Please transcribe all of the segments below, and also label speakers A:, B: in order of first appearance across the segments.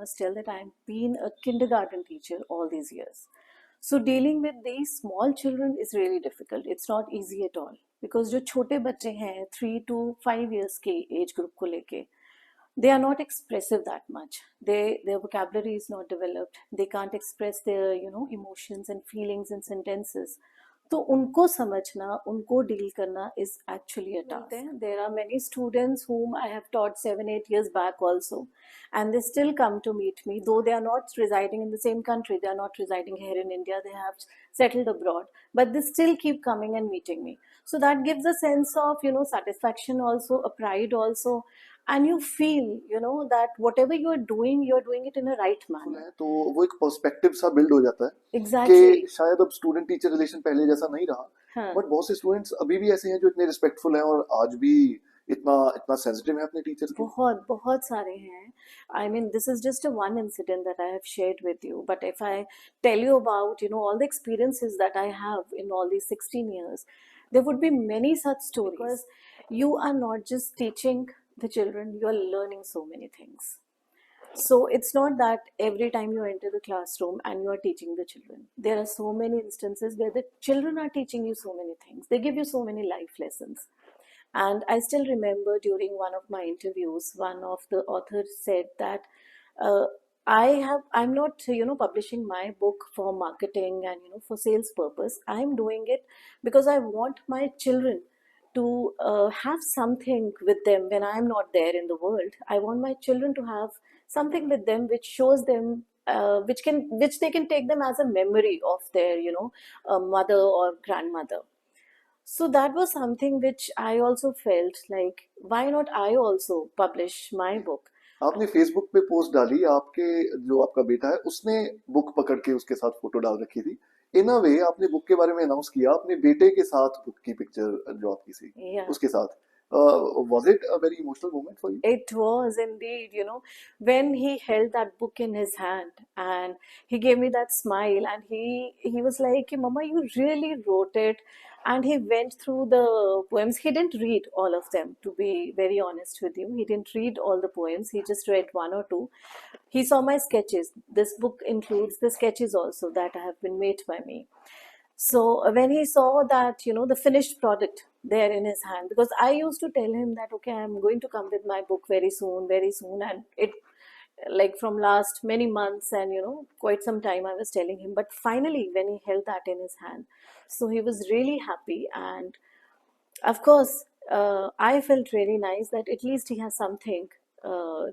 A: must tell that I've been a kindergarten teacher all these years. So dealing with these small children is really difficult. It's not easy at all because जो छोटे बच्चे हैं 3 to 5 years के age group को लेके, they are not expressive that much. Their vocabulary is not developed. They can't express their emotions and feelings in sentences. तो उनको समझना, उनको डील करना is actually a task. There are many students whom I have taught 7-8 years back also, and they still come to meet me, though they are not residing in the same country. They are not residing here in India. They have settled abroad, but they still keep coming and meeting me. So that gives a sense of satisfaction also, a pride also, and you feel that whatever you are doing it in a right manner.
B: तो वो एक perspective सा build हो जाता है
A: Exactly.
B: कि शायद अब स्टूडेंट टीचर रिलेशन पहले जैसा नहीं रहा,
A: हाँ.
B: बट बहुत से स्टूडेंट्स अभी भी ऐसे हैं जो इतने रिस्पेक्टफुल हैं और आज भी इतना इतना सेंसिटिव है अपने टीचर्स के.
A: बहुत सारे हैं. I mean, this is just a one incident that I have shared with you, but if I tell you about all the experiences that I have in all these 16 years, there would be many such stories, because you are not just teaching the children, you are learning so many things. So it's not that every time you enter the classroom and you are teaching the children. There are so many instances where the children are teaching you so many things. They give you so many life lessons. And I still remember during one of my interviews, one of the authors said that I'm not publishing my book for marketing and for sales purpose. I'm doing it because I want my children to have something with them when I'm not there in the world. I want my children to have something with them which shows them which they can take them as a memory of their mother or grandmother. So that was something which I also felt like, why not I also publish my book?
B: आपने Facebook पे post डाली, आपके जो आपका बेटा है उसने book पकड़ के उसके साथ फोटो डाल रखी थी. इन अ वे आपने बुक के बारे में अनाउंस किया अपने बेटे के साथ, बुक की पिक्चर जो आपकी थी
A: Yeah.
B: उसके साथ. Was it a very emotional moment for you?
A: It was indeed, when he held that book in his hand and he gave me that smile and he was like, Mama, you really wrote it. And he went through the poems. He didn't read all of them, to be very honest with you. He didn't read all the poems. He just read one or two. He saw my sketches. This book includes the sketches also that have been made by me. So when he saw that, the finished product there in his hand, because I used to tell him that, okay, I'm going to come with my book very soon. And it, like from last many months and, quite some time I was telling him. But finally, when he held that in his hand, so he was really happy. And of course, I felt really nice that at least he has something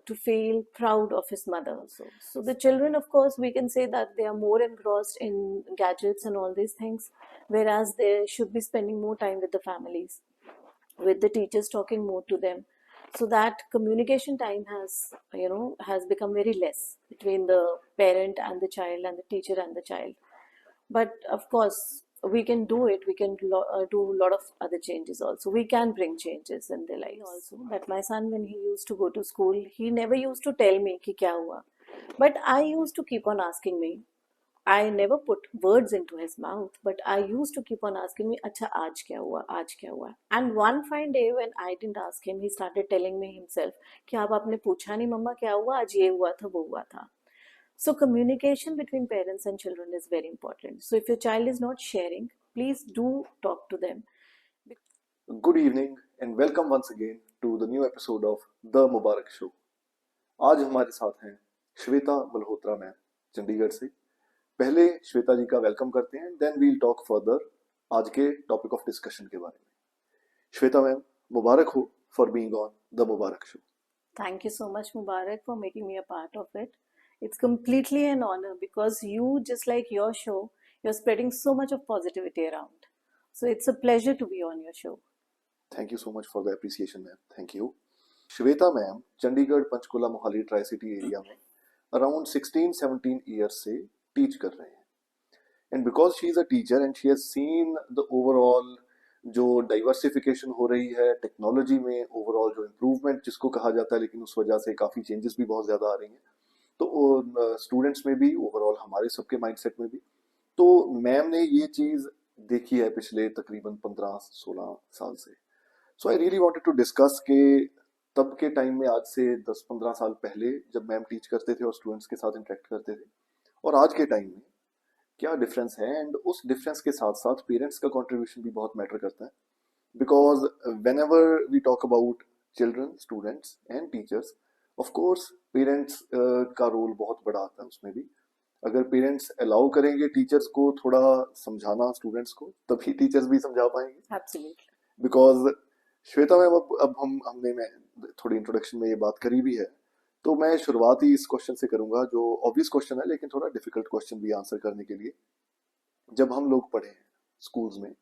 A: to feel proud of his mother also. So the children, of course, we can say that they are more engrossed in gadgets and all these things, whereas they should be spending more time with the families, with the teachers, talking more to them. So that communication time has become very less between the parent and the child and the teacher and the child. But of course, we can do it. We can do a lot of other changes also. We can bring changes in their lives also. That my son, when he used to go to school, he never used to tell me ki kya hua. But I used to keep on asking me. I never put words into his mouth, but I used to keep on asking me, Acha, aaj kya hua, aaj kya hua. And one fine day when I didn't ask him, he started telling me himself, कि आप आपने पूछा नहीं मम्मा क्या हुआ, आज ये हुआ था, वो हुआ था. So communication between parents and children is very important. So if your child is not sharing, please do talk to them.
B: Good evening and welcome once again to the new episode of The Mubarak Show. आज हमारे साथ हैं Shweta Malhotra ma'am Chandigarh से. पहले श्वेता जी का welcome करते हैं, then we'll talk further आज के टॉपिक ऑफ डिस्कशन के बारे में. श्वेता मैम, मुबारक हो for being on the Mubarak show.
A: Thank you so much, Mubarak, for making me a part of it. It's completely an honor because you, just like your show, you're spreading so much of positivity around. So it's a pleasure to be on your show.
B: Thank you so much for the appreciation, ma'am. Thank you. Shweta ma'am Chandigarh, Panchkula, Mohali tri city area में around 16-17 years से teach कर रहे हैं. And because she is a teacher and she has seen the overall जो diversification हो रही है technology में, ओवरऑल जो इम्प्रूवमेंट जिसको कहा जाता है, लेकिन उस वजह से काफ़ी चेंजेस भी बहुत ज़्यादा आ रही हैं, तो स्टूडेंट्स में भी, ओवरऑल हमारे सबके माइंडसेट में भी. तो मैम ने ये चीज़ देखी है पिछले तकरीबन 15-16 साल से. So I really wanted to discuss के तब के टाइम में, आज से 10-15 साल पहले जब मैम टीच करते थे और स्टूडेंट्स के साथ इंटरेक्ट करते थे, और आज के टाइम में क्या डिफरेंस है। एंड उस डिफरेंस के साथ साथ पेरेंट्स का कंट्रीब्यूशन भी बहुत मैटर करता है, because whenever we talk about children, students and teachers, of course parents का रोल बहुत बड़ा आता है उसमें भी। अगर पेरेंट्स अलाउ करेंगे टीचर्स को थोड़ा समझाना स्टूडेंट्स को, तभी टीचर्स भी समझा पाएंगे।
A: एब्सोल्युटली।
B: बिकॉज श्वेता मैम, अब हमने मैं थोड़ी इंट्रोडक्शन में ये बात करी भी है, तो मैं शुरुआत ही इस क्वेश्चन से करूंगा, जो ऑब्वियस क्वेश्चन है लेकिन थोड़ा डिफिकल्ट क्वेश्चन भी आंसर करने के लिए। जब हम लोग पढ़े हैं स्कूल्स में,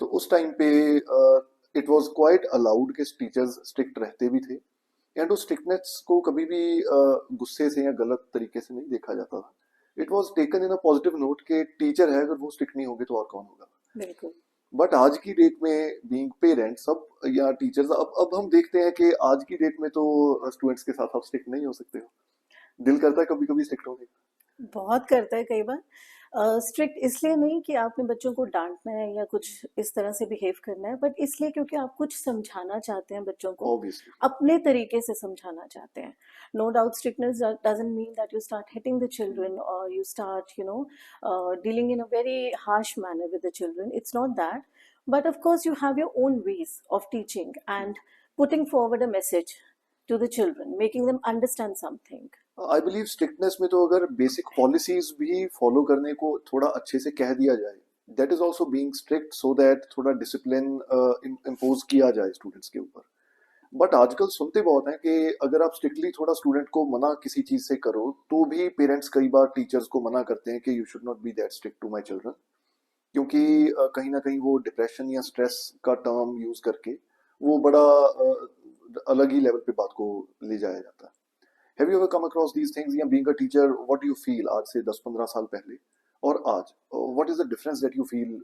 B: तो उस टाइम पे इट वाज क्वाइट अलाउड कि टीचर्स स्ट्रिक्ट रहते भी थे, एंड उस स्ट्रिक्टनेस को कभी भी गुस्से से या गलत तरीके से नहीं देखा जाता था। It was taken in a positive note कि टीचर है, अगर वो स्ट्रिक्ट नहीं होंगे तो और कौन होगा।
A: बिल्कुल।
B: बट आज की डेट में बीइंग पेरेंट्स अब, या टीचर्स, अब हम देखते हैं कि आज की डेट में तो स्टूडेंट्स के साथ आप स्ट्रिक्ट नहीं हो सकते हो। दिल करता है कभी कभी स्ट्रिक्ट होने का।
A: बहुत करता है कई बार। स्ट्रिक्ट इसलिए नहीं कि आपने बच्चों को डांटना है या कुछ इस तरह से बिहेव करना है, बट इसलिए क्योंकि आप कुछ समझाना चाहते हैं बच्चों को,
B: ऑब्वियसली।
A: अपने तरीके से समझाना चाहते हैं। No doubt strictness doesn't mean that you start hitting the children और you start dealing in a very harsh manner with the children. It's not that, but of course you have your own ways of teaching and putting forward a message to the children, making them understand something.
B: I believe strictness में तो अगर basic policies भी follow करने को थोड़ा अच्छे से कह दिया जाए, that is also being strict, so that थोड़ा डिसिप्लिन इम्पोज किया जाए स्टूडेंट्स के ऊपर। बट आजकल सुनते बहुत हैं कि अगर आप स्ट्रिक्टली थोड़ा स्टूडेंट को मना किसी चीज से करो, तो भी पेरेंट्स कई बार टीचर्स को मना करते हैं कि you should not be that strict to my children, क्योंकि कहीं ना कहीं वो डिप्रेशन या स्ट्रेस का टर्म यूज करके वो बड़ा अलग ही लेवल पे बात को ले जाया जाता है। Have you ever come across these things, या being a teacher what do you feel आज से 10-15 साल पहले और आज, what is the difference that you feel,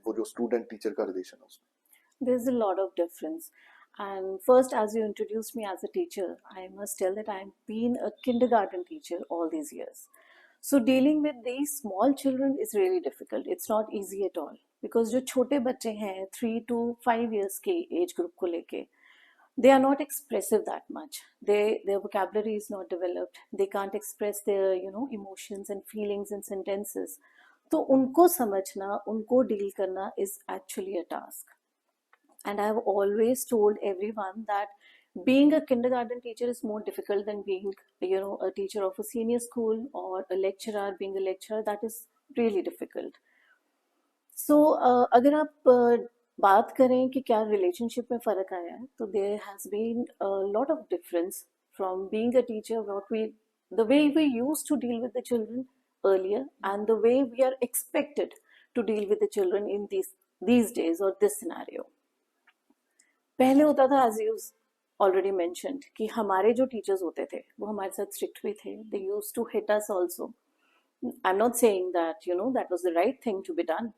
B: वो जो स्टूडेंट टीचर का रिलेशन है उसमें?
A: There's a lot of difference. And first, as you introduced me as a teacher, I must tell that I've been a kindergarten teacher all these years. So dealing with these small children is really difficult. It's not easy at all. Because जो छोटे बच्चे हैं 3 to 5 years के age group को लेके, they are not expressive that much. Their vocabulary is not developed. They can't express their emotions and feelings in sentences. तो उनको समझना, उनको deal करना is actually a task. And I've always told everyone that being a kindergarten teacher is more difficult than being a teacher of a senior school or a lecturer. Being a lecturer, that is really difficult. So अगर आप बात करें कि क्या relationship में फ़र्क आया है, तो there has been a lot of difference from being a teacher, the way we used to deal with the children earlier and the way we are expected to deal with the children in these days or this scenario. पहले होता था, as you already mentioned, कि हमारे जो teachers होते थे वो हमारे साथ स्ट्रिक्ट भी थे. They used to hit us also. I am not saying that that was the right thing to be done,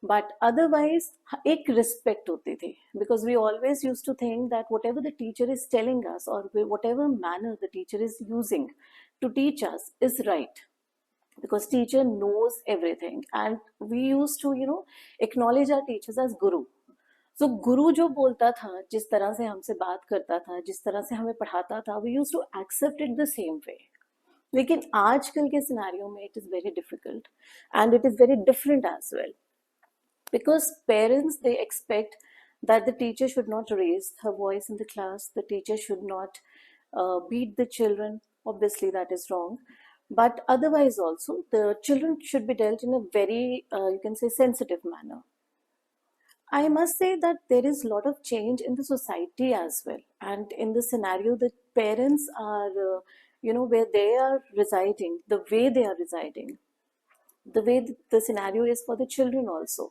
A: but otherwise एक रिस्पेक्ट होती थी, because we always use to think that whatever the teacher is telling us और whatever manner the teacher is using to teach us is right, because teacher knows everything and we used to acknowledge our teachers as guru. So गुरु जो बोलता था, जिस तरह से हमसे बात करता था, जिस तरह से हमें पढ़ाता था, we used to accept it the same way. लेकिन आजकल के सिनेरियो में it is very difficult and it is very different as well, because parents, they expect that the teacher should not raise her voice in the class, the teacher should not beat the children. Obviously that is wrong, but otherwise also the children should be dealt in a very you can say sensitive manner. I must say that there is a lot of change in the society as well. And in the scenario, the parents are, where they are residing, the way they are residing, the way the scenario is for the children also.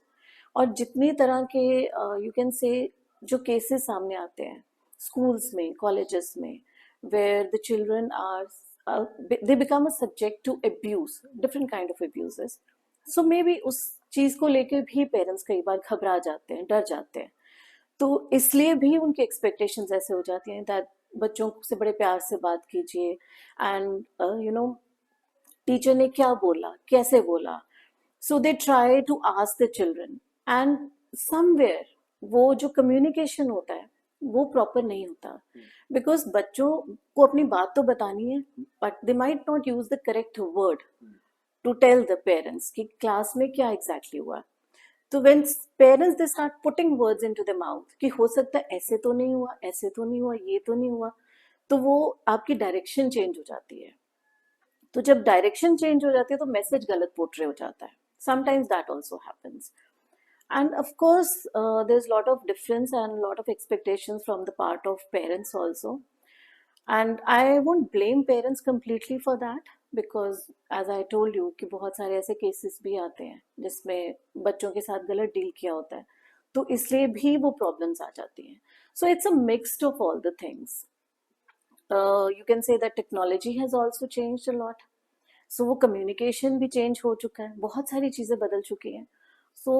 A: और जितनी तरह के you can say जो cases सामने आते हैं schools में, colleges में, where the children are, they become a subject to abuse, different kind of abuses. So maybe उस चीज़ को लेके भी पेरेंट्स कई बार घबरा जाते हैं, डर जाते हैं, तो इसलिए भी उनकी एक्सपेक्टेशंस ऐसे हो जाती हैं दैट बच्चों से बड़े प्यार से बात कीजिए, एंड टीचर ने क्या बोला, कैसे बोला. So they try to ask the children, and somewhere वो जो कम्युनिकेशन होता है वो प्रॉपर नहीं होता, बिकॉज बच्चों को अपनी बात तो बतानी है, but they might not use the correct word to tell the parents कि क्लास में क्या एग्जैक्टली हुआ। तो when parents they start putting words into the mouth कि हो सकता है ऐसे तो नहीं हुआ, ऐसे तो नहीं हुआ, ये तो नहीं हुआ, तो वो आपकी डायरेक्शन चेंज हो जाती है। तो जब डायरेक्शन चेंज हो जाती है तो मैसेज गलत पोर्ट्रे हो जाता है। Sometimes that also happens, and of course there's a lot of difference and a lot of expectations from the part of parents also, and I won't blame parents completely for that, because as I told you कि बहुत सारे ऐसे cases भी आते हैं जिसमें बच्चों के साथ गलत डील किया होता है, तो इसलिए भी वो प्रॉब्लम्स आ जाती हैं। So it's a mixed of all the things. You can say that technology has also changed a lot, सो वो कम्युनिकेशन भी चेंज हो चुका है, बहुत सारी चीज़ें बदल चुकी हैं। So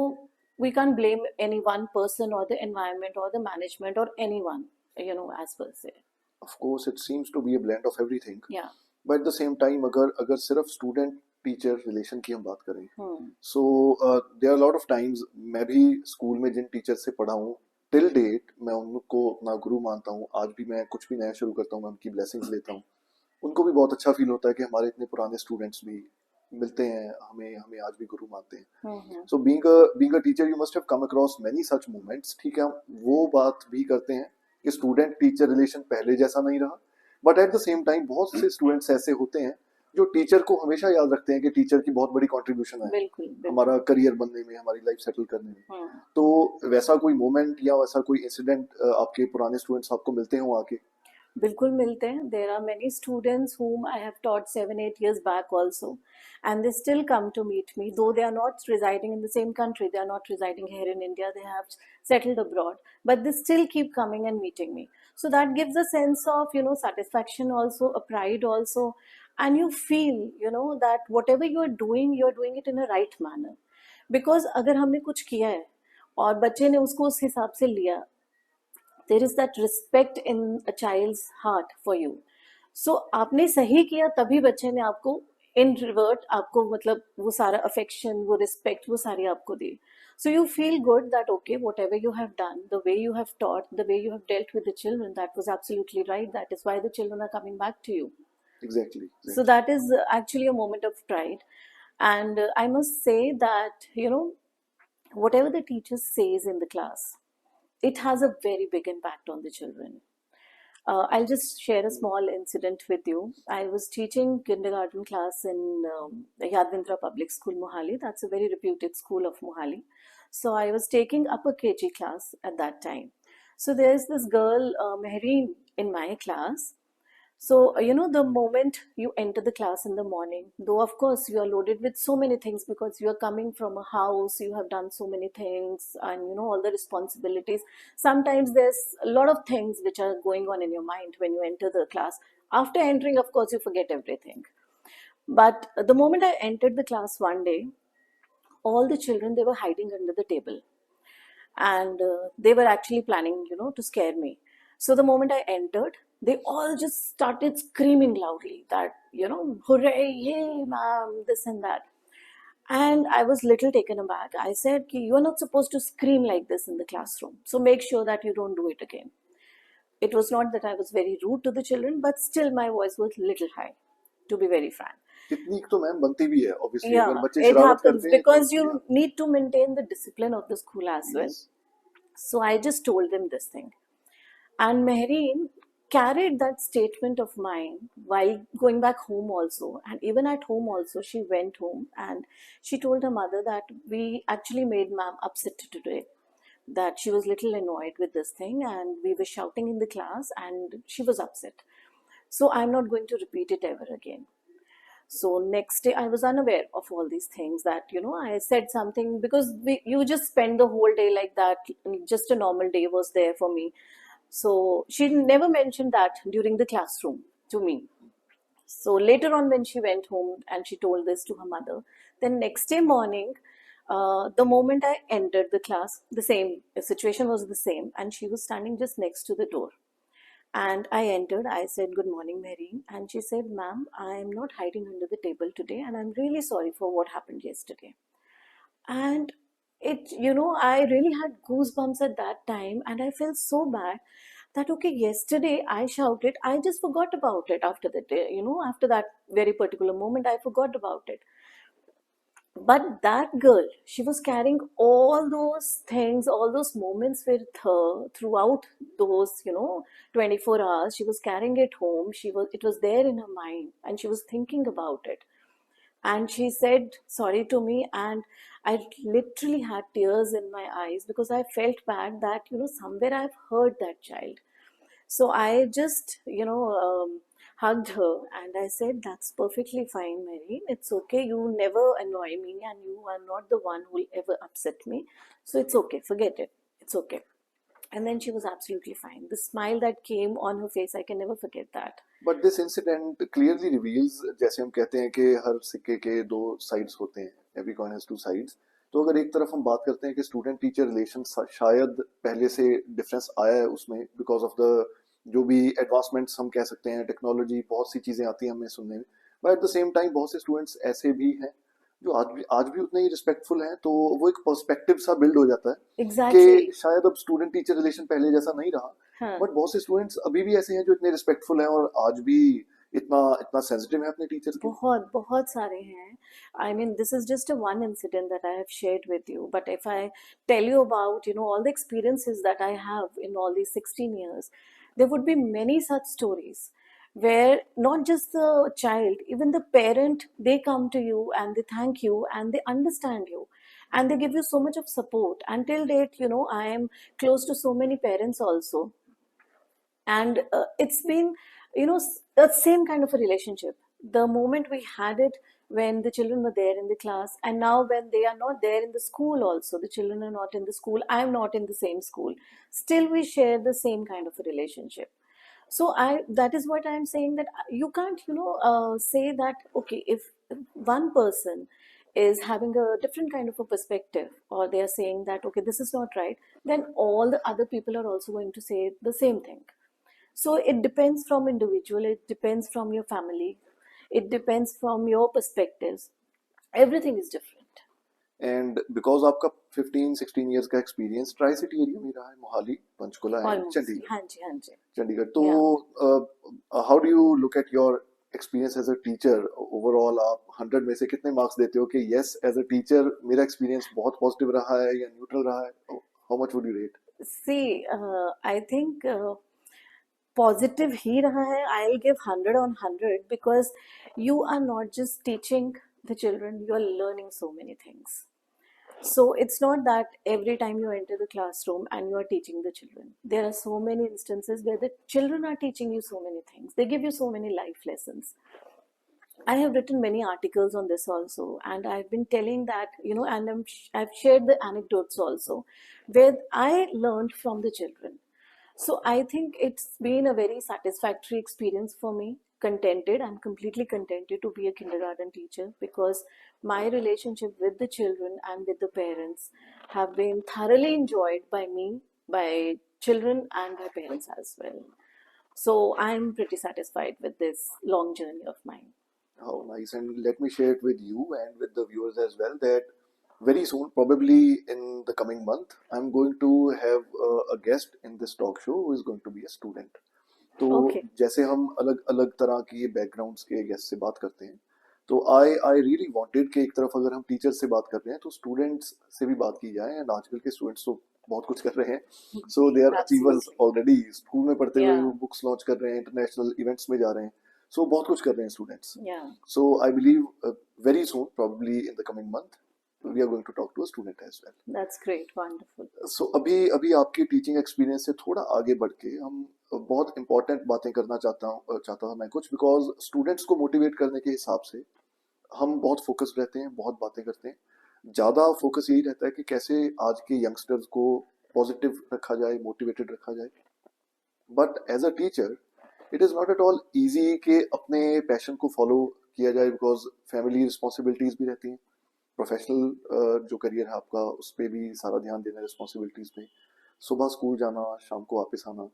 A: we can blame any one person और द एनवायरमेंट और द मैनेजमेंट और any one, you know, as per se.
B: Of course, it seems to be a blend of everything.
A: या
B: But at the same time, अगर अगर सिर्फ student teacher relation की हम बात करें, so there are lot of times, मैं भी स्कूल में जिन टीचर से पढ़ा हूँ टिल डेट मैं उनको अपना गुरु मानता हूँ। आज भी मैं कुछ भी नया शुरू करता हूँ मैं उनकी ब्लेसिंग्स लेता हूँ। उनको भी बहुत अच्छा फील होता है कि हमारे इतने पुराने स्टूडेंट्स भी मिलते हैं, हमें हमें आज भी गुरु मानते हैं। So being a teacher you must have come across many such moments. ठीक है, हम वो बात भी करते हैं कि स्टूडेंट टीचर रिलेशन पहले जैसा नहीं रहा, but at the same time बहुत से स्टूडेंट्स ऐसे होते हैं जो टीचर को हमेशा याद रखते हैं कि टीचर की बहुत बड़ी कंट्रीब्यूशन है
A: बिल्कुल बिल्कुल।
B: हमारा करियर बनने में, हमारी लाइफ सेटल करने में। तो वैसा कोई मोमेंट या वैसा कोई इंसिडेंट आपके पुराने स्टूडेंट्स आपको मिलते हो आके?
A: बिल्कुल मिलते हैं। There are many students whom I have taught 7-8 years back also, and they still come to meet me, though they are not residing in the same country, they are not residing here in India, they have settled abroad, but they still keep coming and meeting me. So that gives a sense of, you know, satisfaction also, a pride also, and you feel, you know, that whatever you are doing it in a right manner, because अगर हमने कुछ किया है और बच्चे ने उसको उस हिसाब से लिया, there is that respect in a child's heart for you. So आपने सही किया तभी बच्चे ने आपको इन रिवर्ट आपको मतलब वो सारा अफेक्शन, वो रिस्पेक्ट, वो सारी आपको दी। So you feel good that okay, whatever you have done, the way you have taught, the way you have dealt with the children, that was absolutely right, that is why the children are coming back to you.
B: Exactly,
A: So
B: exactly.
A: that is actually a moment of pride. And I must say that, you know, whatever the teacher says in the class, it has a very big impact on the children. I'll just share a small incident with you. I was teaching kindergarten class in Yadvindra Public School, Mohali. That's a very reputed school of Mohali. So I was taking upper KG class at that time. So there's this girl, Mehreen, in my class. So, you know, the moment you enter the class in the morning, though of course you are loaded with so many things because you are coming from a house, you have done so many things, and you know, all the responsibilities. Sometimes there's a lot of things which are going on in your mind when you enter the class. After entering, of course, you forget everything. But the moment I entered the class one day, all the children, they were hiding under the table, and they were actually planning, you know, to scare me. So the moment I entered, they all just started screaming loudly that, you know, hooray, yay, ma'am, this and that. And I was little taken aback. I said, you are not supposed to scream like this in the classroom, so make sure that you don't do it again. It was not that I was very rude to the children, but still my voice was little high, to be very frank.
B: Technique तो ma'am बनती भी है obviously,
A: Yeah,
B: अगर बच्चे
A: it
B: शरारत
A: happens
B: करते हैं
A: because
B: तो
A: you need to maintain the discipline of the school as well.
B: yes.
A: So I just told them this thing. And Mehreen carried that statement of mine while going back home also. And even at home also, she went home and she told her mother that we actually made ma'am upset today. That she was little annoyed with this thing and we were shouting in the class and she was upset. So I'm not going to repeat it ever again. So next day I was unaware of all these things, that, you know, I said something because you just spend the whole day like that. Just a normal day was there for me. So she never mentioned that during the classroom to me. So later on when she went home and she told this to her mother, then next day morning, the moment I entered the class, the same situation was the same, and she was standing just next to the door. And I entered, I said, "Good morning, Mary." And she said, "Ma'am, I am not hiding under the table today, and I'm really sorry for what happened yesterday." And it, you know, I really had goosebumps at that time, and I felt so bad. that okay, yesterday I shouted, I just forgot about it after the day, after that very particular moment I forgot about it. But that girl, she was carrying all those things, all those moments with her throughout those 24 hours. She was carrying it home. It was there in her mind, and she was thinking about it. And she said sorry to me, and I literally had tears in my eyes because I felt bad that somewhere I've hurt that child. So I just, hugged her and I said, "That's perfectly fine, Mary. It's okay. You never annoy me and you are not the one who will ever upset me. So it's okay. Forget it. It's okay." And then she was absolutely fine. The smile that came on her face, I can never forget that.
B: But this incident clearly reveals, जैसे हम कहते हैं कि हर सिक्के के दो sides होते हैं, every coin has two sides. तो अगर एक तरफ हम बात करते हैं कि स्टूडेंट टीचर रिलेशन शायद पहले से डिफरेंस आया है उसमें बिकॉज ऑफ द जो भी एडवांसमेंट्स हम कह सकते हैं, टेक्नोलॉजी, बहुत सी चीज़ें आती हैं हमें सुनने में, but at the same time बहुत से स्टूडेंट्स ऐसे भी हैं जो आज भी उतने ही रिस्पेक्टफुल हैं। तो वो एक पर्सपेक्टिव सा बिल्ड हो जाता है
A: एग्जैक्टली
B: कि शायद अब स्टूडेंट टीचर रिलेशन पहले जैसा नहीं रहा,
A: हाँ,
B: बट बहुत से स्टूडेंट्स अभी भी ऐसे हैं जो इतने रिस्पेक्टफुल हैं और आज भी इतना इतना सेंसिटिव है अपने टीचर्स के।
A: बहुत बहुत सारे हैं. I mean, this is just a one incident that I have shared with you. But if I tell you about, all the experiences that I have in all these 16 years, there would be many such stories where not just the child, even the parent, they come to you and they thank you and they understand you and they give you so much of support. Until date, I am close to so many parents also, and it's been the same kind of a relationship. The moment we had it when the children were there in the class, and now when they are not there in the school also, the children are not in the school, I am not in the same school, still we share the same kind of a relationship. So I that is what I am saying, that you can't say that okay, if one person is having a different kind of a perspective, or they are saying that okay, this is not right, then all the other people are also going to say the same thing. So it depends from individual, it depends from your family, it depends from your perspectives. Everything is different.
B: And because आपका 15-16 years का experience tri city area में रहा है, Mohali, Panchkula and
A: Almost.
B: Chandigarh.
A: हाँ जी, हाँ जी.
B: चंडीगढ़ तो
A: Yeah.
B: How do you look at your experience as a teacher overall? आप 100 में से कितने मार्क्स देते हो कि यस एज अ टीचर मेरा एक्सपीरियंस बहुत पॉजिटिव रहा है या न्यूट्रल रहा है? How much would you rate?
A: See, I think positive ही रहा है. I'll give 100 on 100 because you are not just teaching the children, you are learning so many things. So it's not that every time you enter the classroom and you are teaching the children. There are so many instances where the children are teaching you so many things. They give you so many life lessons. I have written many articles on this also, and I've been telling that, and I've shared the anecdotes also where I learned from the children. So I think it's been a very satisfactory experience for me. Contented, I'm completely contented to be a kindergarten teacher because my relationship with the children and with the parents have been thoroughly enjoyed by me, by children, and by parents as well. So I'm pretty satisfied with this long journey of mine.
B: How nice. And let me share it with you and with the viewers as well that very soon, probably in the coming month, I'm going to have a guest in this talk show who is going to be a student. तो
A: Okay.
B: जैसे हम अलग अलग तरह के backgrounds के guest से बात करते हैं, तो आई रियली वांटेड कि एक तरफ अगर हम टीचर्स से बात कर रहे हैं तो स्टूडेंट्स से भी बात की जाए। एंड आजकल के स्टूडेंट्स तो बहुत कुछ कर रहे हैं, so they are achievers
A: Absolutely.
B: Already. School में पढ़ते हुए
A: Yeah.
B: बुक्स लॉन्च कर रहे हैं, इंटरनेशनल इवेंट्स में जा रहे हैं, सो बहुत कुछ कर रहे हैं students.
A: Yeah.
B: So I believe very soon, probably in the coming month, we are going to talk to a student as well.
A: That's great. Wonderful.
B: सो अभी अभी आपके टीचिंग एक्सपीरियंस से थोड़ा आगे बढ़ के हम बहुत इंपॉर्टेंट बातें करना चाहता हूँ मैं कुछ, बिकॉज स्टूडेंट्स को मोटिवेट करने के हिसाब से हम बहुत फोकस रहते हैं, बहुत बातें करते हैं, ज़्यादा फोकस यही रहता है कि कैसे आज के यंगस्टर्स को पॉजिटिव रखा जाए, मोटिवेटेड रखा जाए। But as a teacher it is not at all easy कि अपने पैशन को फॉलो किया जाए, बिकॉज फैमिली रिस्पॉन्सिबिलिटीज़ भी रहती हैं, प्रोफेशनल जो करियर है आपका उस पर भी सारा ध्यान देना, रिस्पॉन्सिबिलिटीज़ पे, सुबह स्कूल जाना, शाम को वापस आना,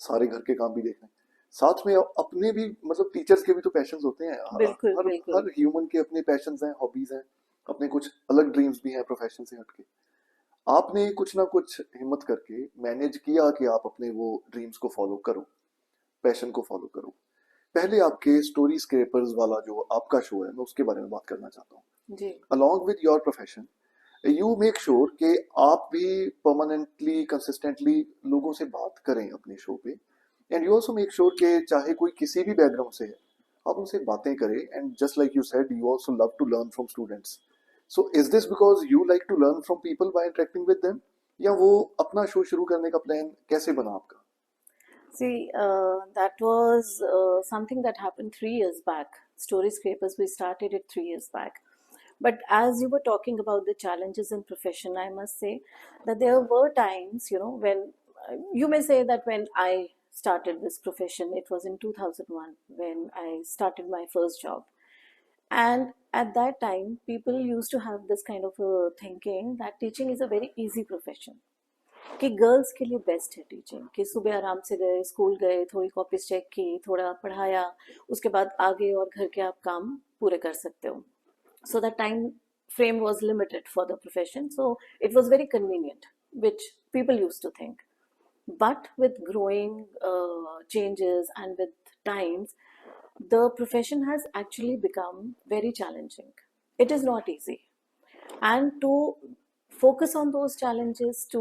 B: सारे घर के काम भी देखने, साथ में अपने भी, मतलब टीचर्स के भी तो पैशंस होते हैं।
A: बिल्कुल,
B: हर
A: बिल्कुल.
B: हर ह्यूमन के अपने पैशंस हैं, हॉबीज हैं, अपने कुछ अलग ड्रीम्स भी हैं प्रोफेशन से हटके। आपने कुछ ना कुछ हिम्मत करके मैनेज किया कि आप अपने वो ड्रीम्स को फॉलो करो, पैशन को फॉलो करो। पहले आपके स्टोरी स्क्रेपर्स वाला जो आपका शो है, मैं उसके बारे में बात करना चाहता हूँ।
A: जी।
B: Along with your profession, you make sure कि आप भी परमानेंटली कंसिस्टेंटली लोगों से बात करें अपने शो पे, and you also make sure कि चाहे कोई किसी भी बैकग्राउंड से है, आप उनसे बातें करें। And just like you said, you also love to learn from students. So is this because you like to learn from people by interacting with them, या वो अपना शो शुरू करने का प्लान कैसे बना आपका?
A: See, that was something that happened 3 years back. Story Scrapers, we started it 3 years back. But as you were talking about the challenges in profession, I must say that there were times, when you may say that when I started this profession, it was in 2001 when I started my first job. And at that time, people used to have this kind of a thinking that teaching is a very easy profession. कि girls के लिए best है teaching, कि सुबह आराम से गए, school गए, थोड़ी कॉपीज चेक की, थोड़ा पढ़ाया, उसके बाद आ गए और घर के आप काम पूरे कर सकते हो. So the time frame was limited for the profession, so it was very convenient, which people used to think. But with growing changes and with times, the profession has actually become very challenging. It is not easy, and to focus on those challenges, to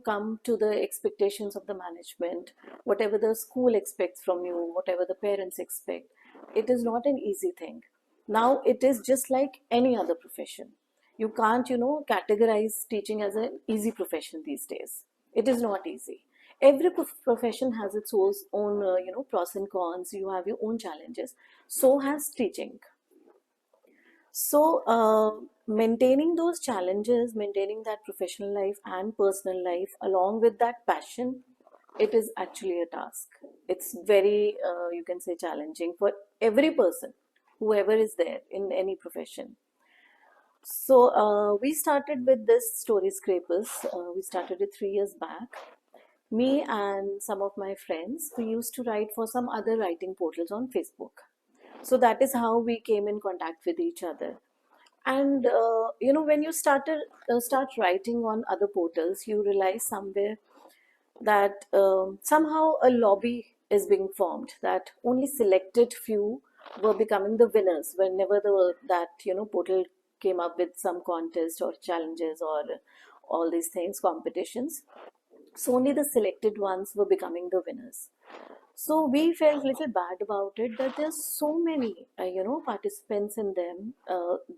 A: come to the expectations of the management, whatever the school expects from you, whatever the parents expect, it is not an easy thing. Now it is just like any other profession. You can't categorize teaching as an easy profession these days. It is not easy. Every profession has its own pros and cons. You have your own challenges. So has teaching. So, maintaining those challenges, maintaining that professional life and personal life, along with that passion, it is actually a task. It's very, you can say, challenging for every person, whoever is there in any profession. So, we started with this Story Scrapers. We started it 3 years back. Me and some of my friends, we used to write for some other writing portals on Facebook. So that is how we came in contact with each other. And when you start writing on other portals, you realize somewhere that somehow a lobby is being formed, that only selected few were becoming the winners whenever that portal came up with some contest or challenges or all these things, competitions. So only the selected ones were becoming the winners. So we felt little bad about it, that there's so many, participants in them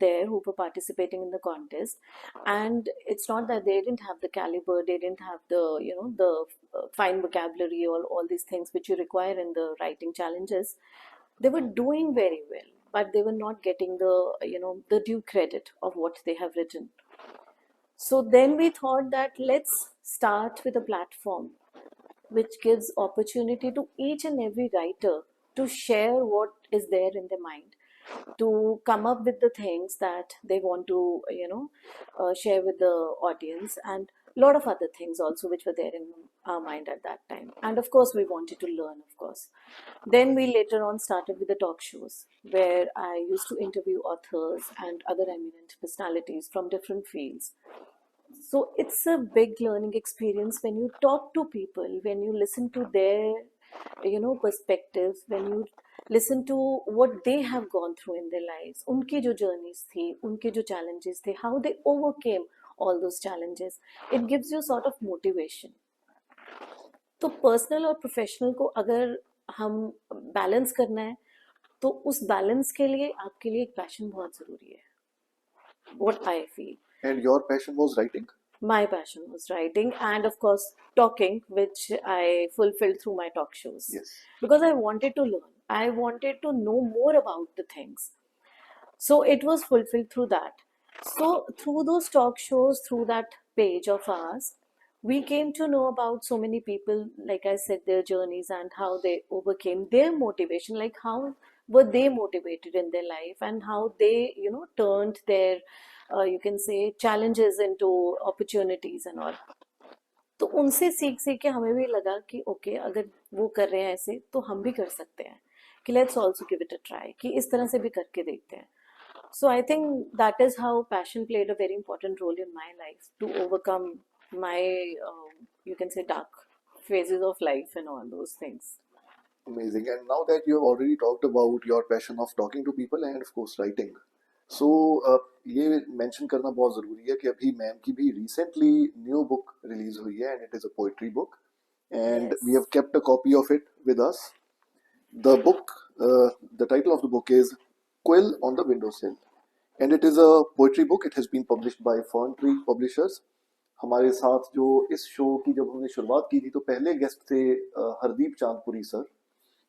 A: there who were participating in the contest, and it's not that they didn't have the caliber, they didn't have the, the fine vocabulary or all these things which you require in the writing challenges. They were doing very well, but they were not getting the, the due credit of what they have written. So then we thought that let's start with a platform which gives opportunity to each and every writer to share what is there in their mind, to come up with the things that they want to share with the audience, and a lot of other things also which were there in our mind at that time. And of course we wanted to learn, of course. Then we later on started with the talk shows, where I used to interview authors and other eminent personalities from different fields. So it's a big learning experience when you talk to people, when you listen to their, perspectives, when you listen to what they have gone through in their lives, उनकी जो journeys थी, उनके जो challenges थे, how they overcame all those challenges. It gives you sort of motivation. तो personal और professional को अगर हम बैलेंस करना है, तो उस बैलेंस के लिए आपके लिए एक पैशन बहुत ज़रूरी है. What I feel.
B: And your passion was writing?
A: My passion was writing and, of course, talking, which I fulfilled through my talk shows.
B: Yes.
A: Because I wanted to learn, I wanted to know more about the things. So it was fulfilled through that. So, through those talk shows, through that page of ours, we came to know about so many people, like I said, their journeys and how they overcame their motivation, like how were they motivated in their life and how they, turned their, you can say, challenges into opportunities and all. तो उनसे सीख सीख के हमें भी लगा कि okay, अगर वो कर रहे हैं ऐसे तो हम भी कर सकते हैं, कि let's also give it a try, कि इस तरह से भी करके देखते हैं. So I think that is how passion played a very important role in my life to overcome my, you can say, dark phases of life and all those things.
B: Amazing. And now that you have already talked about your passion of talking to people and of course writing, so ये mention करना बहुत ज़रूरी है कि अभी ma'am की भी recently new book release हुई है, and it is a poetry book, and we
A: Yes.
B: have kept a copy of it with us. The book, the title of the book is Quill on the Windowsill, and it is a poetry book. It has been published by Fern Tree Publishers. हमारे साथ जो इस show की जब हमने शुरुआत की थी तो पहले गेस्ट थे हरदीप चांदपुरी सर.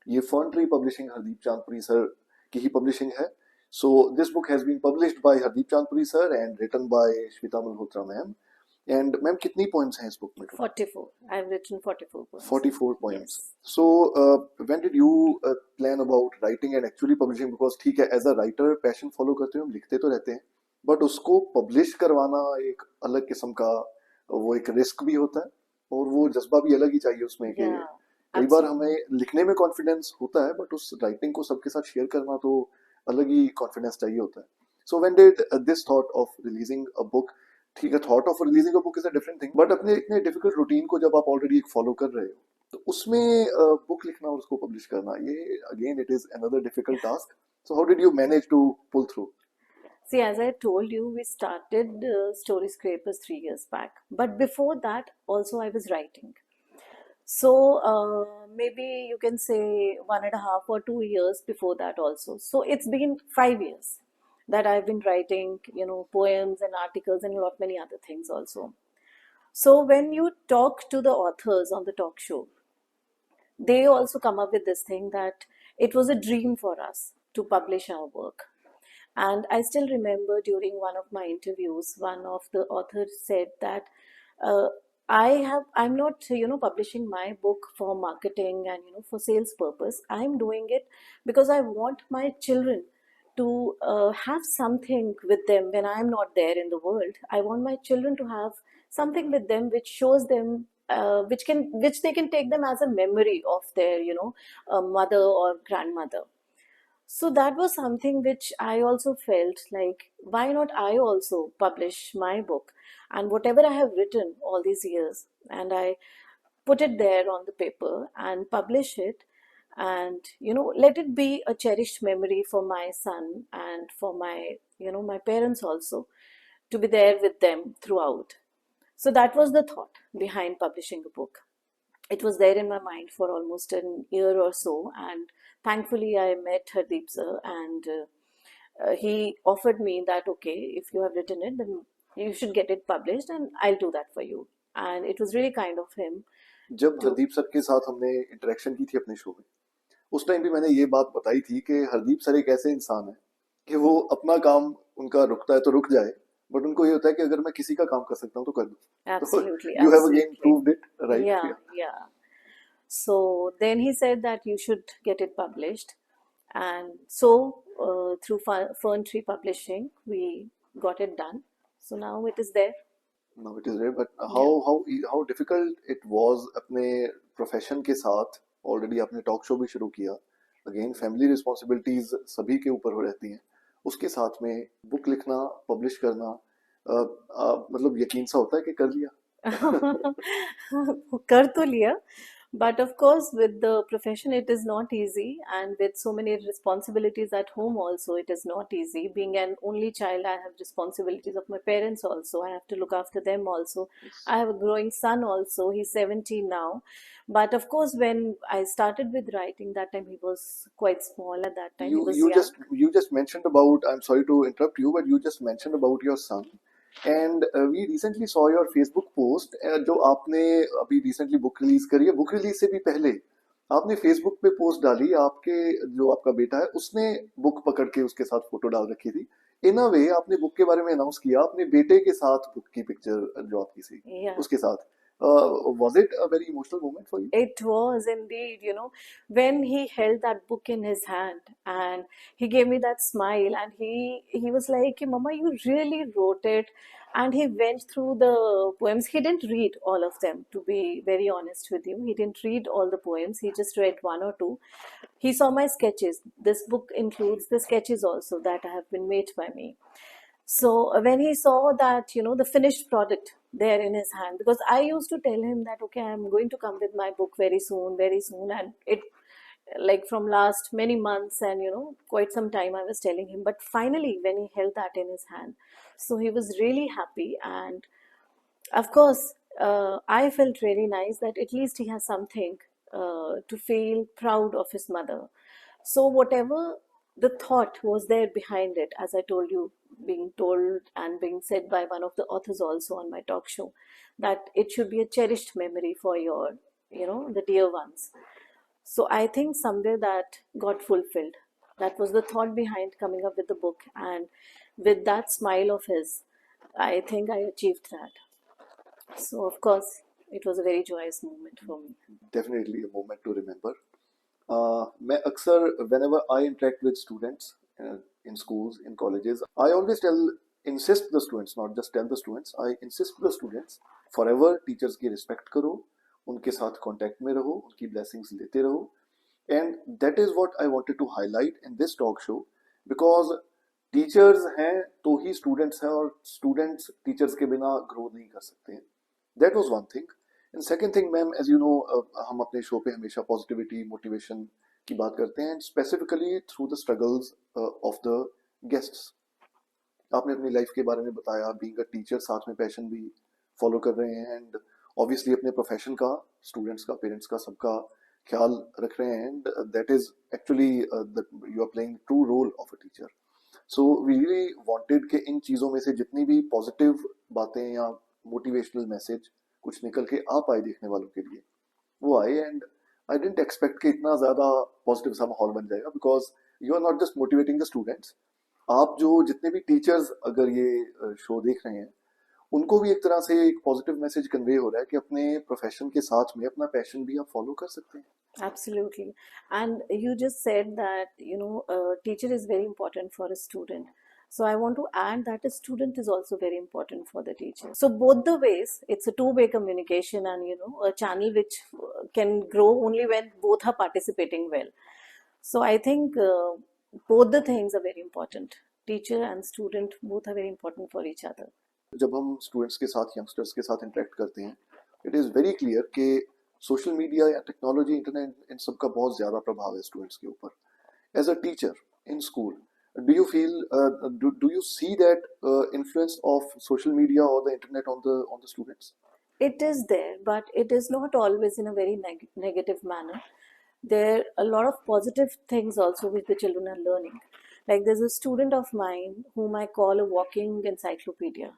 B: ये fern tree publishing Hardeep Chandpuri sir की ही पब्लिशिंग है. So this book has been published by Hardeep Chandpuri sir and written by Shweta Malhotra ma'am. And ma'am कितनी पोएम्स हैं इस बुक में?
A: 44. I've written 44 poems.
B: 44 poems.
A: Yes.
B: So when did you plan about writing and actually publishing? Because ठीक है, as a writer passion follow करते हो, हम लिखते तो रहते हैं, बट उसको पब्लिश करवाना एक अलग किस्म का वो एक रिस्क भी होता है, और वो जज्बा भी अलग ही चाहिए उसमें कि
A: Yeah,
B: कई बार
A: absolutely.
B: हमें लिखने में कॉन्फिडेंस होता है, बट उस राइटिंग को सबके साथ शेयर करना तो अलग ही कॉन्फिडेंस चाहिए होता है. So when did this thought of releasing a book, ठीक है, thought of releasing a book is a different thing, but अपने इतने डिफिकल्ट रूटीन को जब आप ऑलरेडी फॉलो कर रहे हो तो उसमें बुक लिखना और उसको पब्लिश करना, ये again it is another difficult task. So how did you manage to pull through?
A: See, as I told you, we started Story Scrapers 3 years back. But before that, also I was writing. So maybe you can say 1.5 or 2 years before that also. So it's been 5 years that I've been writing, poems and articles and a lot many other things also. So when you talk to the authors on the talk show, they also come up with this thing that it was a dream for us to publish our work. And I still remember during one of my interviews, one of the authors said that uh, I'm not, publishing my book for marketing and, for sales purpose. I'm doing it because I want my children to have something with them when I'm not there in the world. I want my children to have something with them which shows them, which they can take them as a memory of their, mother or grandmother. So that was something which I also felt like, why not I also publish my book and whatever I have written all these years, and I put it there on the paper and publish it, and let it be a cherished memory for my son and for my my parents also, to be there with them throughout. So that was the thought behind publishing a book. It was there in my mind for almost an year or so, and thankfully I met Hardeep sir, and he offered me that, okay, if you have written it, then you should get it published and I'll do that for you. And it was really kind of him
B: जब
A: to.
B: Hardeep sir के साथ हमने interaction की थी अपने show में, उस time भी मैंने ये बात बताई थी कि हरदीप सर एक ऐसे इंसान है कि वो अपना काम उनका रुकता है तो रुक जाए, बट उनको ये होता है कि अगर मैं किसी का काम कर सकता हूँ तो कर दूँ. तो
A: Absolutely,
B: you have again
A: absolutely.
B: Proved it, right?
A: Yeah, yeah. So then he said that you should get it published. And so through Fern Tree Publishing, we got it done. So now it is there.
B: Now it is rare, but
A: Yeah.
B: How difficult it was अपने profession के साथ. Already आपने talk show भी शुरू किया, again family responsibilities सभी के ऊपर हो रहती हैं, उसके साथ में बुक लिखना, पब्लिश करना, मतलब यकीन सा होता है कि कर लिया.
A: कर तो लिया, but of course with the profession it is not easy, and with so many responsibilities at home also it is not easy. Being an only child, I have responsibilities of my parents also. I have to look after them also. I have a growing son also. He's 17 now. But of course when I started with writing, that time he was quite small. At that time
B: you
A: he was
B: you
A: young.
B: just mentioned about, I'm sorry to interrupt you, but you just mentioned about your son, and we recently saw your Facebook post, जो आपने अभी recently book release करी है. Book release से भी पहले आपने Facebook पे पोस्ट डाली, आपके जो आपका बेटा है उसने बुक पकड़ के उसके साथ फोटो डाल रखी थी. इन अ वे आपने बुक के बारे में अनाउंस किया अपने बेटे के साथ, बुक की पिक्चर जो आपकी थी
A: Yeah.
B: उसके साथ. Was it a very emotional moment for you?
A: It was indeed, when he held that book in his hand and he gave me that smile, and he was like, "Mama, you really wrote it." and he went through the poems. He didn't read all of them, to be very honest with you. He didn't read all the poems, he just read one or two. He saw my sketches. This book includes the sketches also that have been made by me. So when he saw that, the finished product there in his hand, because I used to tell him that, okay, I'm going to come with my book very soon, and it, like, from last many months and quite some time I was telling him. But finally when he held that in his hand, so he was really happy. And of course, I felt really nice that at least he has something to feel proud of his mother. So whatever the thought was there behind it, as I told you, being told and being said by one of the authors also on my talk show, that it should be a cherished memory for your, the dear ones. So I think somewhere that got fulfilled. That was the thought behind coming up with the book. And with that smile of his, I think I achieved that. So, of course, it was a very joyous moment for me.
B: Definitely a moment to remember. मैं अक्सर whenever I interact with students in schools, in colleges, I always insist the students, not just tell the students, I insist the students, forever teachers की respect करो, उनके साथ contact में रहो, उनकी blessings लेते रहो. And that is what I wanted to highlight in this talk show, because teachers हैं तो ही स्टूडेंट्स हैं, और स्टूडेंट्स टीचर्स के बिना ग्रो नहीं कर सकते हैं. That was one thing. And second thing ma'am, as you know, हम अपने शो पे हमेशा पॉजिटिविटी, मोटिवेशन की बात करते हैं, specifically through the struggles of the guests. आपने अपनी लाइफ के बारे में बताया, बीइंग अ टीचर, साथ में पैशन भी फॉलो कर रहे हैं, एंड ऑब्वियसली अपने प्रोफेशन का, स्टूडेंट्स का, पेरेंट्स का, सबका ख्याल रख रहे हैं. And that is actually you are playing true role of a teacher. So we really wanted कि इन चीज़ों में से जितनी भी पॉजिटिव बातें या मोटिवेशनल मैसेज कुछ निकल के आ पाए देखने वालों के लिए, वो आए. एंड आई डिडंट एक्सपेक्ट कि इतना ज़्यादा पॉजिटिव सा माहौल बन जाएगा, because you are not just motivating the students, आप जो जितने भी टीचर्स अगर ये शो देख रहे हैं, उनको भी एक तरह से एक पॉजिटिव मैसेज कन्वे हो रहा है कि अपने प्रोफेशन के साथ में अपना पैशन भी आप फॉलो कर सकते हैं.
A: Absolutely. And you just said that, a teacher is very important for a student. So I want to add that a student is also very important for the teacher. So both the ways, it's a two-way communication, and, a channel which can grow only when both are participating well. So I think both the things are very important. Teacher and student both are very important for each other.
B: जब हम students के साथ, youngsters के साथ interact करते हैं, it is very clear कि social media या टेक्नोलॉजी, इंटरनेट, इन सब का बहुत ज़्यादा प्रभाव है स्टूडेंट्स के ऊपर. As a teacher in school, do you feel do you see that influence of social media or the internet on the students?
A: It is there, but it is not always in a very negative manner. There are a lot of positive things also which the children are learning. Like, there's a student of mine whom I call a walking encyclopedia,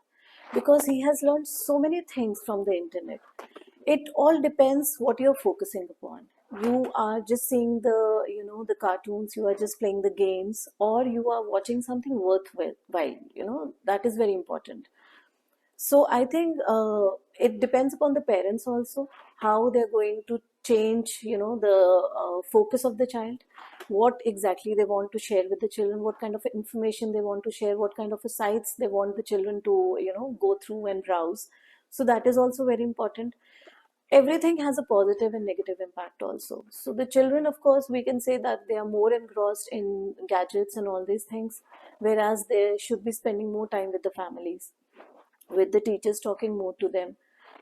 A: because he has learned so many things from the internet. It all depends what you're focusing upon. You are just seeing the, the cartoons, you are just playing the games, or you are watching something worthwhile. That is very important. So I think it depends upon the parents also, how they're going to change, the focus of the child, what exactly they want to share with the children, what kind of information they want to share, what kind of sites they want the children to, go through and browse. So that is also very important. Everything has a positive and negative impact also. So the children, of course, we can say that they are more engrossed in gadgets and all these things, whereas they should be spending more time with the families, with the teachers talking more to them,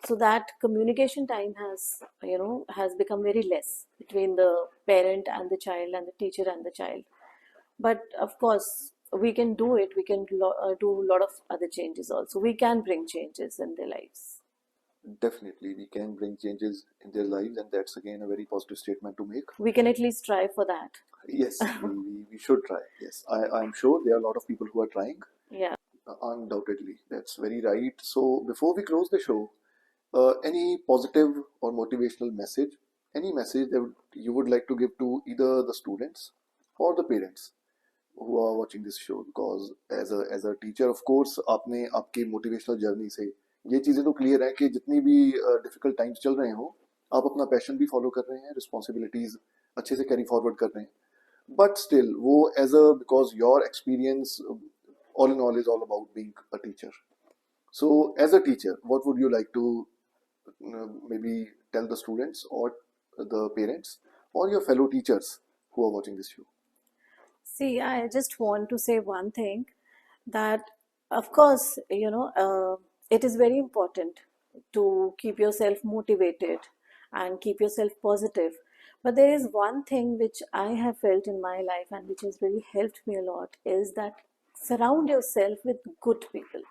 A: so that communication time has become very less between the parent and the child, and the teacher and the child. But of course, we can do it. We can do a lot of other changes also. We can bring changes in their lives.
B: Definitely we can bring changes in their lives, and that's again a very positive statement to make.
A: We can at least try for that.
B: Yes, we should try. Yes, I'm sure there are a lot of people who are trying.
A: Yeah.
B: Undoubtedly, that's very right. So before we close the show, any positive or motivational message, any message that you would like to give to either the students or the parents who are watching this show? Because as a teacher, of course, आपने आपकी motivational journey से ये चीज़ें तो clear है कि जितनी भी डिफिकल्ट टाइम्स चल रहे हो, आप अपना पैशन भी फॉलो कर रहे हैं, रिस्पॉन्सिबिलिटीज अच्छे से कैरी फॉरवर्ड कर रहे हैं, बट स्टिल वो as a, because your experience all in all is all about being a teacher. So, as a teacher, what would you like to maybe tell the students or the parents or your fellow teachers who are watching this show?
A: See, I just want to say one thing, that, of course, it is very important to keep yourself motivated and keep yourself positive. But there is one thing which I have felt in my life and which has really helped me a lot, is that surround yourself with good people.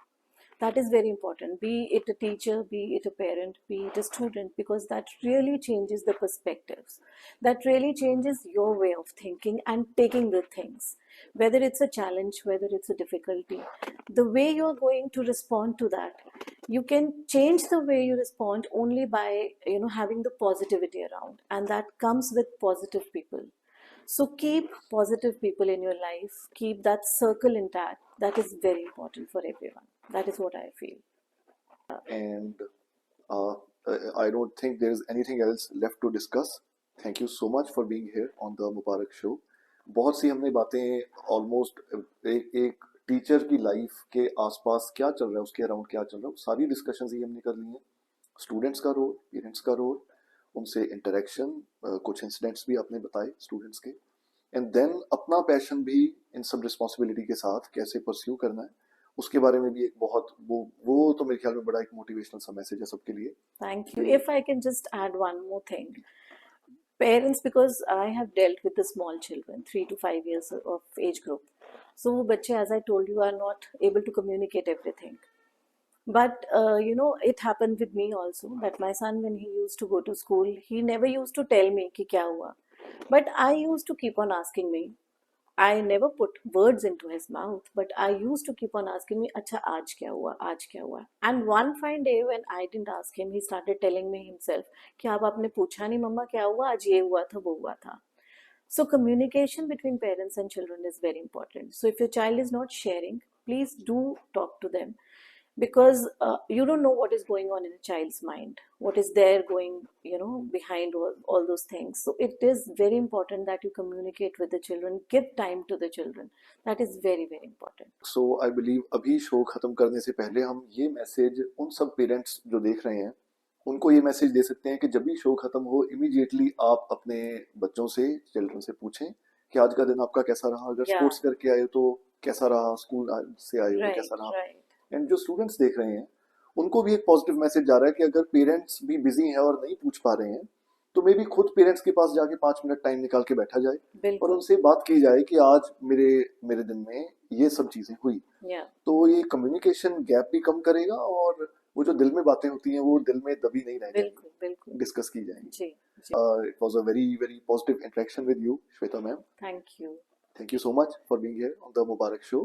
A: That is very important, be it a teacher, be it a parent, be it a student, because that really changes the perspectives, that really changes your way of thinking and taking the things, whether it's a challenge, whether it's a difficulty, the way you're going to respond to that, you can change the way you respond only by having the positivity around, and that comes with positive people. So keep positive people in your life, keep that circle intact. That is very important for everyone. That is what I feel.
B: And uh, I don't think there is anything else left to discuss. Thank you so much for being here on the Mubarak Show. बहुत सी हमने बातें almost एक teacher की life के आसपास क्या चल रहा है, उसके अराउंड क्या चल रहा है, सारी डिस्कशंस ही हमने कर ली हैं. स्टूडेंट्स का रोल, पेरेंट्स का रोल, उनसे इंटरेक्शन, कुछ इंसिडेंट्स भी आपने बताए स्टूडेंट्स के, एंड देन अपना पैशन भी इन सब रिस्पॉन्सिबिलिटी के साथ कैसे परस्यू करना है, उसके बारे में भी एक बहुत वो तो मेरे ख्याल में बड़ा एक मोटिवेशनल सा मैसेज है सबके लिए.
A: Thank you. If I can just add one more thing. Parents, because I have dealt with the small children, 3 to 5 years of age group. So वो बच्चे, as I told you, are not able to communicate everything. But it happened with me also, that my son, when he used to go to school, he never used to tell me कि क्या हुआ. But I used to keep on asking me. I never put words into his mouth, but I used to keep on asking me, "Acha, aaj kya hua? Aaj kya hua?" And one fine day when I didn't ask him, he started telling me himself, "कि आप आपने पूछा नहीं मम्मा क्या हुआ? आज ये हुआ था, वो हुआ था." So communication between parents and children is very important. So if your child is not sharing, please do talk to them, because you don't know what is going on in a child's mind, what is there going behind all those things. So it is very important that you communicate with the children, give time to the children. That is very, very important.
B: So I believe अभी show खत्म करने से पहले हम ये message उन सब parents जो देख रहे हैं उनको ये मैसेज दे सकते हैं कि जब भी शो खत्म हो इमीडिएटली आप अपने बच्चों से, चिल्ड्रन से पूछें कि आज का दिन आपका कैसा रहा, अगर
A: Yeah.
B: स्पोर्ट्स करके आए हो तो कैसा रहा, स्कूल से आए हो तो कैसा
A: Right,
B: रहा.
A: right.
B: एंड जो स्टूडेंट्स देख रहे हैं उनको भी एक पॉजिटिव मैसेज जा रहा है कि अगर पेरेंट्स भी बिजी हैं और नहीं पूछ पा रहे हैं तो मे बी खुद पेरेंट्स के पास जाके 5 मिनट टाइम निकाल के बैठा जाए और
A: बिल्कुल.
B: उनसे बात की जाए कि आज मेरे मेरे दिन में ये सब चीजें हुई.
A: Yeah.
B: तो ये कम्युनिकेशन गैप भी कम करेगा और वो जो दिल में बातें होती हैं वो दिल में दबी नहीं रह जाएंगी,
A: बिल्कुल, बिल्कुल.
B: डिस्कस की जाएंगी.
A: जी, जी.
B: It was a very very positive interaction with you Shweta ma'am.
A: Thank you.
B: Thank you so much for being here on the Mubarak Show.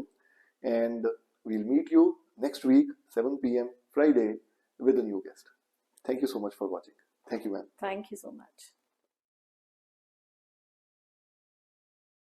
B: And we'll meet you next week, 7 p.m. Friday, with a new guest. Thank you so much for watching. Thank you, ma'am.
A: Thank you so much.